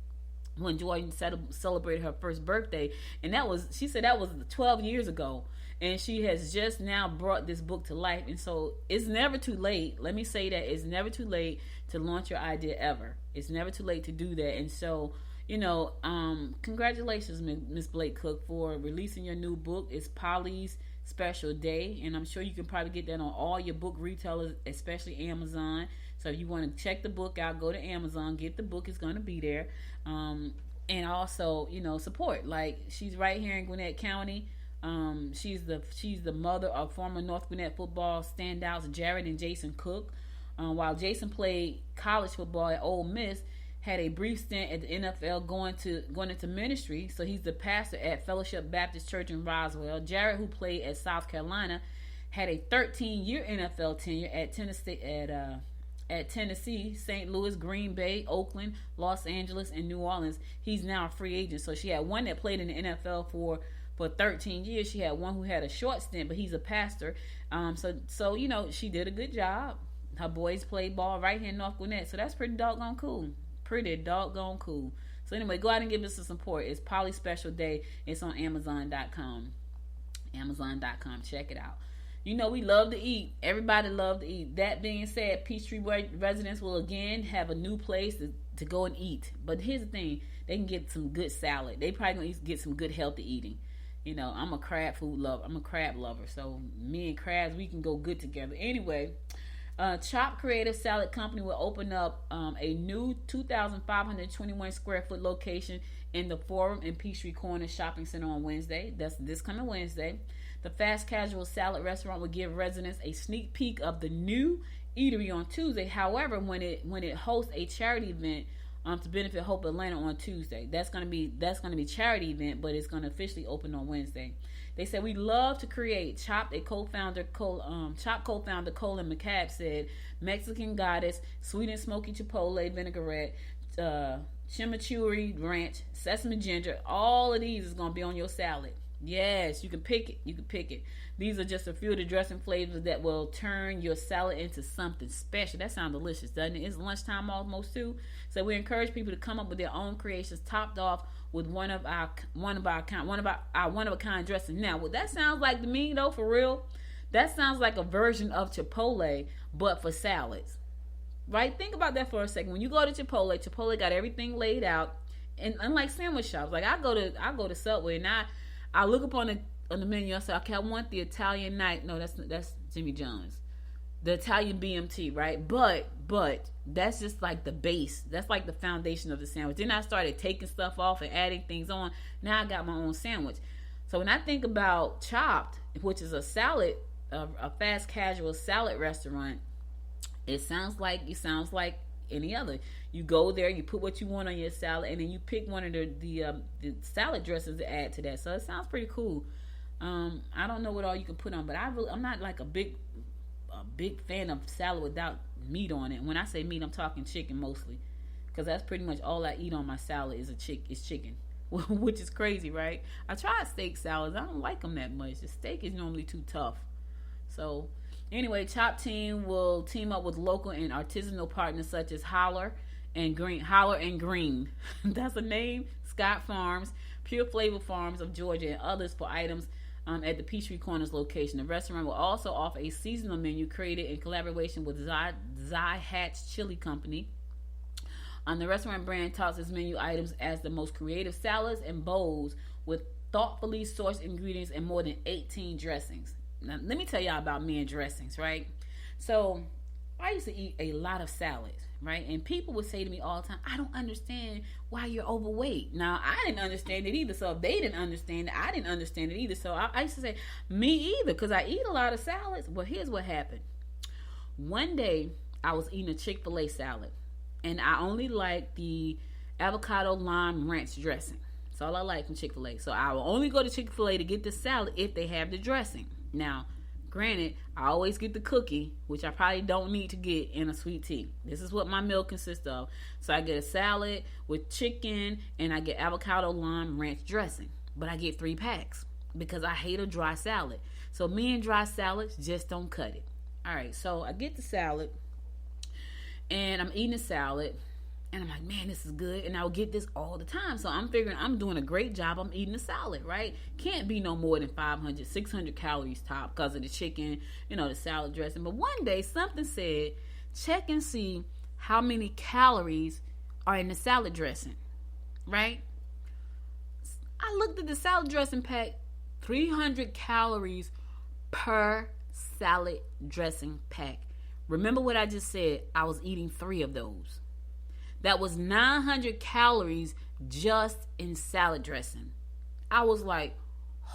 Speaker 2: when Jordan celebrated her first birthday. And she said that was 12 years ago. And she has just now brought this book to life. And so it's never too late. Let me say that. It's never too late to launch your idea ever. It's never too late to do that. And so, congratulations, Miss Blake Cook, for releasing your new book. It's Polly's Special Day. And I'm sure you can probably get that on all your book retailers, especially Amazon. So if you want to check the book out, go to Amazon, get the book. It's going to be there. And also, support. Like, she's right here in Gwinnett County. She's the mother of former North Gwinnett football standouts Jared and Jason Cook. While Jason played college football at Ole Miss, had a brief stint at the NFL going into ministry. So he's the pastor at Fellowship Baptist Church in Roswell. Jared, who played at South Carolina, had a 13-year NFL tenure at Tennessee, St. Louis, Green Bay, Oakland, Los Angeles, and New Orleans. He's now a free agent. So she had one that played in the NFL for 13 years. She had one who had a short stint, but he's a pastor. So she did a good job. Her boys played ball right here in North Gwinnett. So that's pretty doggone cool. So anyway, go out and give us some support. It's Polly's Special Day. It's on Amazon.com. Check it out. We love to eat. Everybody love to eat. That being said, Peachtree residents will again have a new place to go and eat. But here's the thing. They can get some good salad. They probably going to get some good healthy eating. I'm a crab lover. So me and crabs, we can go good together. Anyway, Chop Creative Salad Company will open up a new 2,521 square foot location in the Forum and Peachtree Corner Shopping Center on Wednesday. That's this coming Wednesday. The fast casual salad restaurant will give residents a sneak peek of the new eatery on Tuesday. However, when it hosts a charity event to benefit Hope Atlanta on Tuesday. That's gonna be charity event, but it's gonna officially open on Wednesday. They said, we love to create. Chopped co-founder Colin McCabe said, Mexican goddess, sweet and smoky chipotle vinaigrette, chimichurri ranch, sesame ginger. All of these is gonna be on your salad. Yes, you can pick it. These are just a few of the dressing flavors that will turn your salad into something special. That sounds delicious, doesn't it? It's lunchtime almost too. So we encourage people to come up with their own creations, topped off with one of our one of a kind dressing. Now, what that sounds like to me though, for real, that sounds like a version of Chipotle, but for salads. Right? Think about that for a second. When you go to Chipotle got everything laid out, and unlike sandwich shops, like I go to Subway and I look up on the menu. I say, okay, I want the Italian night. No, that's Jimmy John's, the Italian BMT, right? But that's just like the base. That's like the foundation of the sandwich. Then I started taking stuff off and adding things on. Now I got my own sandwich. So when I think about Chopped, which is a salad, a fast casual salad restaurant, it sounds like any other. You go there, you put what you want on your salad, and then you pick one of the salad dressings to add to that. So it sounds pretty cool. I don't know what all you can put on, but I'm not like a big fan of salad without meat on it. When I say meat, I'm talking chicken mostly, because that's pretty much all I eat on my salad is chicken, which is crazy, right? I tried steak salads. I don't like them that much. The steak is normally too tough. So anyway, Chopped team will team up with local and artisanal partners such as Holler and Green. That's a name. Scott Farms, Pure Flavor Farms of Georgia, and others for items at the Peachtree Corners location. The restaurant will also offer a seasonal menu created in collaboration with Zy Hatch Chili Company. The restaurant brand touts its menu items as the most creative salads and bowls with thoughtfully sourced ingredients and more than 18 dressings. Now, let me tell y'all about me and dressings, right? So, I used to eat a lot of salads, right? And people would say to me all the time, I don't understand why you're overweight. Now, I didn't understand it either. So, if they didn't understand it, I didn't understand it either. So, I used to say, me either, because I eat a lot of salads. Well, here's what happened. One day, I was eating a Chick-fil-A salad, and I only liked the avocado lime ranch dressing. That's all I like from Chick-fil-A. So, I will only go to Chick-fil-A to get the salad if they have the dressing. Now, granted, I always get the cookie, which I probably don't need to get in a sweet tea. This is what my meal consists of. So I get a salad with chicken, and I get avocado lime ranch dressing. But I get 3 packs because I hate a dry salad. So me and dry salads just don't cut it. All right, so I get the salad, and I'm eating the salad, and I'm like, man, this is good. And I would get this all the time. So I'm figuring I'm doing a great job. I'm eating the salad, right? Can't be no more than 500, 600 calories top because of the chicken, the salad dressing. But one day something said, check and see how many calories are in the salad dressing, right? I looked at the salad dressing pack, 300 calories per salad dressing pack. Remember what I just said? I was eating 3 of those. That was 900 calories just in salad dressing. I was like,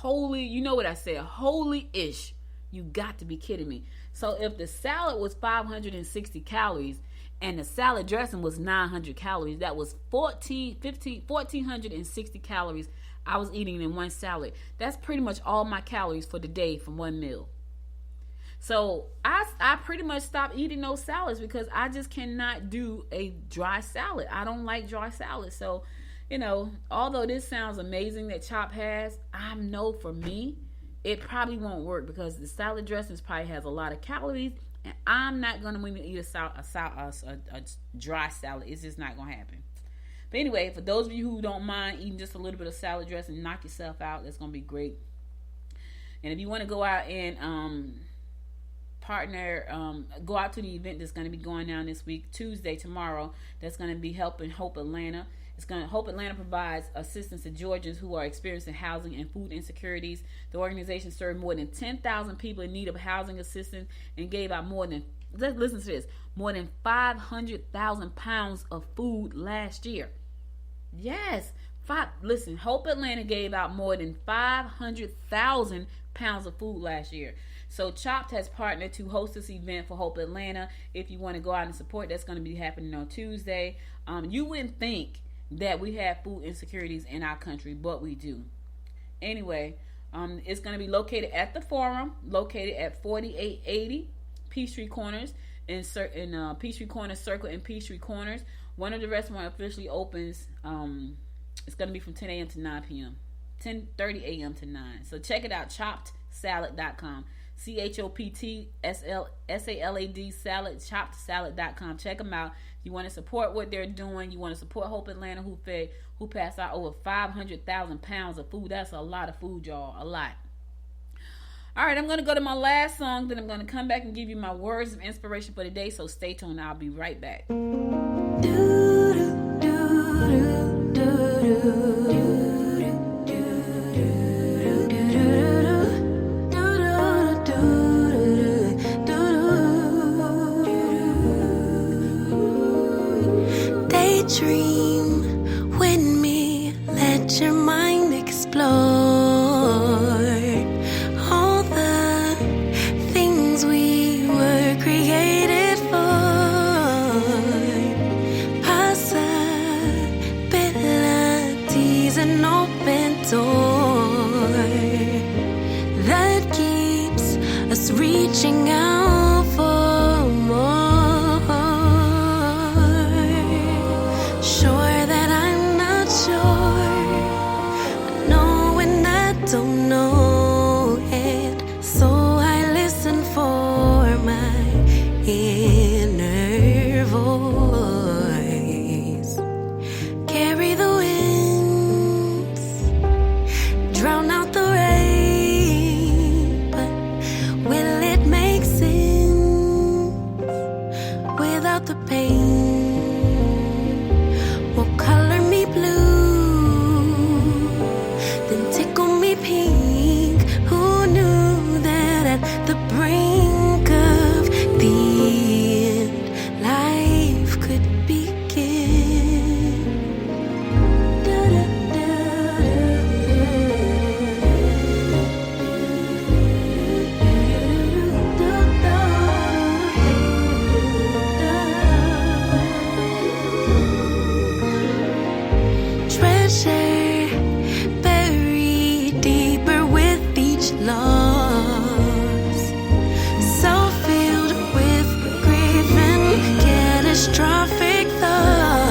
Speaker 2: you know what I said? Holy-ish. You got to be kidding me. So if the salad was 560 calories and the salad dressing was 900 calories, that was 1,460 calories I was eating in one salad. That's pretty much all my calories for the day from one meal. So I pretty much stopped eating those salads because I just cannot do a dry salad. I don't like dry salad. So, although this sounds amazing that Chop has, I know for me, it probably won't work because the salad dressing probably has a lot of calories, and I'm not going to eat a dry salad. It's just not going to happen. But anyway, for those of you who don't mind eating just a little bit of salad dressing, knock yourself out. That's going to be great. And if you want to go out and go out to the event that's going to be going down this week, Tuesday, tomorrow, that's going to be helping Hope Atlanta. Hope Atlanta provides assistance to Georgians who are experiencing housing and food insecurities. The organization served more than 10,000 people in need of housing assistance and gave out more than 500,000 pounds of food last year. Yes, Hope Atlanta gave out more than 500,000 pounds of food last year. So Chopped has partnered to host this event for Hope Atlanta. If you want to go out and support, that's going to be happening on Tuesday. You wouldn't think that we have food insecurities in our country, but we do. Anyway, it's going to be located at the Forum, located at 4880 Peachtree Corners in Peachtree Corners Circle and Peachtree Corners. One of the restaurants officially opens. It's going to be from 10 a.m. to 9 p.m. 10:30 a.m. to 9. So check it out, choppedsalad.com. CHOPTSALAD salad, choppedsalad.com. Check them out. You want to support what they're doing. You want to support Hope Atlanta, who passed out over 500,000 pounds of food. That's a lot of food, y'all. A lot. All right, I'm going to go to my last song. Then I'm going to come back and give you my words of inspiration for the day. So stay tuned. I'll be right back.
Speaker 3: Dream with me, let your mind explore all the things we were created for, possibilities, an open door that keeps us reaching out for more. Don't know it, so I listen for my inner voice. Carry the winds, drown out the rain, but will it make sense without the pain? Will color me blue, pink. Who knew that at the brink of the end, life could begin? Treasure loss, so filled with grief and catastrophic thoughts,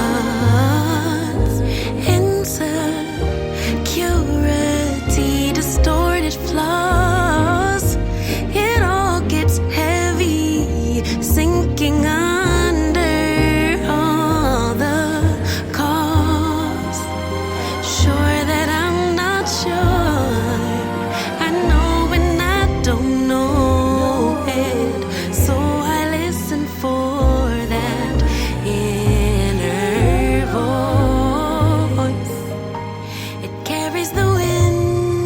Speaker 3: insecurity, distorted flaws. It all gets heavy, sinking under all the cost. Sure that I'm not sure. Don't know it, so I listen for that inner voice. It carries the wind,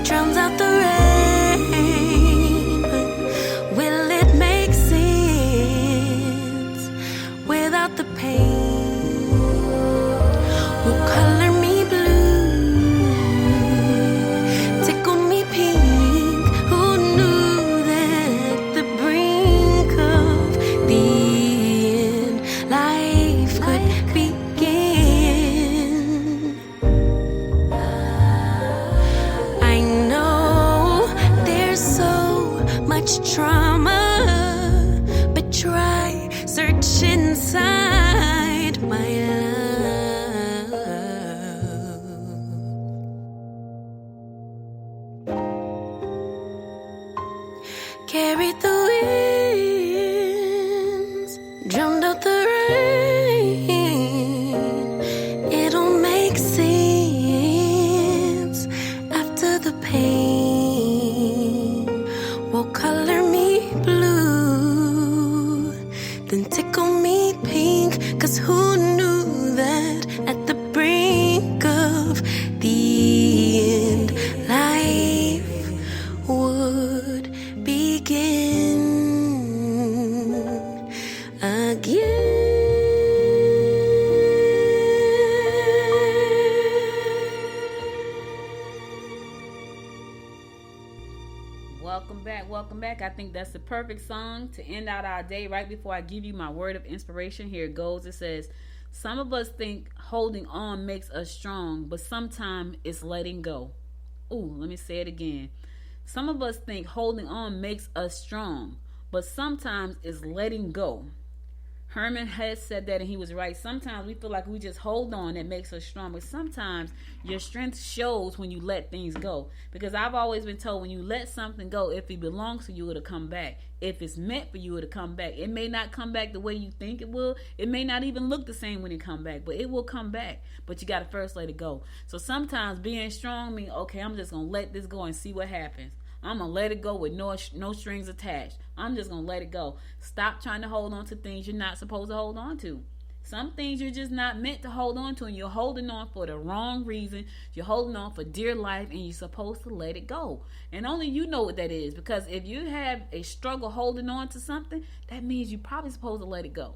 Speaker 3: drowns out the rain, but will it make sense without the pain? Will color me blue, trauma, but try search inside my love. Carried the winds, drowned out the rain. It'll make sense after the pain. Will color me blue, then tickle me pink. 'Cause who knew that at the brink of the end, life would begin again.
Speaker 2: welcome back. I think that's the perfect song to end out our day. Right before I give you my word of inspiration, here it goes. It says, some of us think holding on makes us strong, but sometimes it's letting go. Ooh, let me say it again. Some of us think holding on makes us strong, but sometimes it's letting go. Herman Hesse said that, and he was right. Sometimes we feel like we just hold on, that makes us strong. But sometimes your strength shows when you let things go. Because I've always been told, when you let something go, if it belongs to you, it'll come back. If it's meant for you, it'll come back. It may not come back the way you think it will. It may not even look the same when it come back, but it will come back. But you got to first let it go. So sometimes being strong means, okay, I'm just going to let this go and see what happens. I'm going to let it go with no strings attached. I'm just going to let it go. Stop trying to hold on to things you're not supposed to hold on to. Some things you're just not meant to hold on to, and you're holding on for the wrong reason. You're holding on for dear life, and you're supposed to let it go. And only you know what that is, because if you have a struggle holding on to something, that means you're probably supposed to let it go.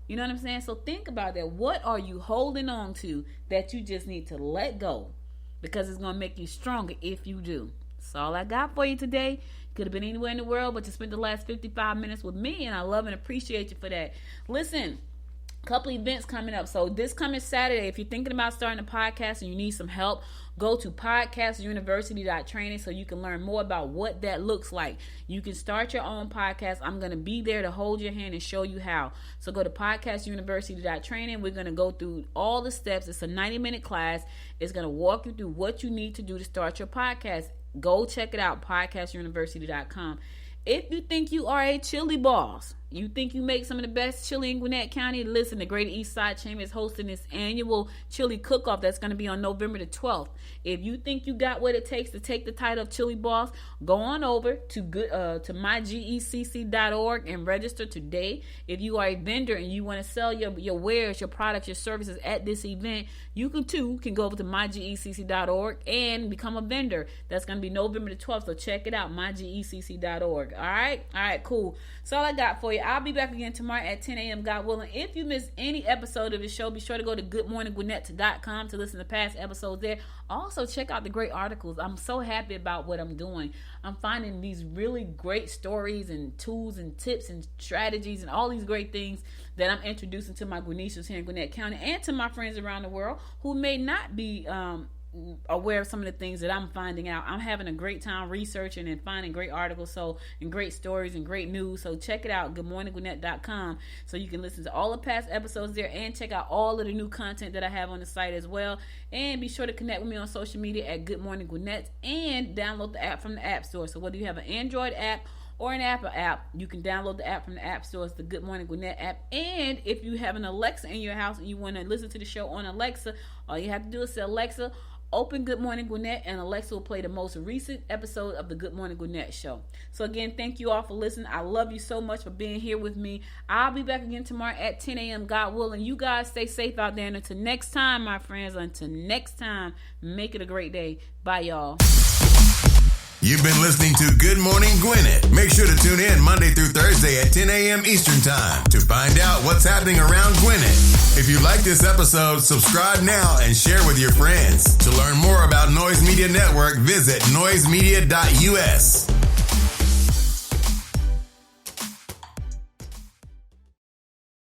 Speaker 2: You know what I'm saying? So think about that. What are you holding on to that you just need to let go? Because it's going to make you stronger if you do. That's all I got for you today. Could have been anywhere in the world, but you spent the last 55 minutes with me, and I love and appreciate you for that. Listen, a couple events coming up. So this coming Saturday, if you're thinking about starting a podcast and you need some help, go to podcastuniversity.training so you can learn more about what that looks like. You can start your own podcast. I'm going to be there to hold your hand and show you how. So go to podcastuniversity.training. We're going to go through all the steps. It's a 90-minute class. It's going to walk you through what you need to do to start your podcast. Go check it out, podcastuniversity.com. If you think you are a chili boss, you think you make some of the best chili in Gwinnett County, listen, the Greater East Side Chamber is hosting this annual chili cook-off that's going to be on November the 12th. If you think you got what it takes to take the title of chili boss, go on over to mygecc.org and register today. If you are a vendor and you want to sell your wares, your products, your services at this event, you can go over to mygecc.org and become a vendor. That's going to be November the 12th, so check it out, mygecc.org. All right, cool. That's all I got for you. I'll be back again tomorrow at 10 a.m. God willing. If you missed any episode of the show, be sure to go to goodmorninggwinnett.com to listen to past episodes there. Also, check out the great articles. I'm so happy about what I'm doing. I'm finding these really great stories and tools and tips and strategies and all these great things that I'm introducing to my Gwinnetians here in Gwinnett County and to my friends around the world who may not be aware of some of the things that I'm finding out. I'm having a great time researching and finding great articles and great stories and great news. So check it out, goodmorninggwinnett.com, so you can listen to all the past episodes there and check out all of the new content that I have on the site as well. And be sure to connect with me on social media at Good Morning Gwinnett and download the app from the App Store. So whether you have an Android app or an Apple app, you can download the app from the App Store. It's the Good Morning Gwinnett app. And if you have an Alexa in your house and you want to listen to the show on Alexa, all you have to do is say, Alexa, open Good Morning Gwinnett, and Alexa will play the most recent episode of the Good Morning Gwinnett show. So again, thank you all for listening. I love you so much for being here with me. I'll be back again tomorrow at 10 a.m. God willing. You guys stay safe out there. And until next time, my friends, make it a great day. Bye, y'all.
Speaker 1: You've been listening to Good Morning Gwinnett. Make sure to tune in Monday through Thursday at 10 a.m. Eastern Time to find out what's happening around Gwinnett. If you like this episode, subscribe now and share with your friends. To learn more about Noise Media Network, visit noisemedia.us.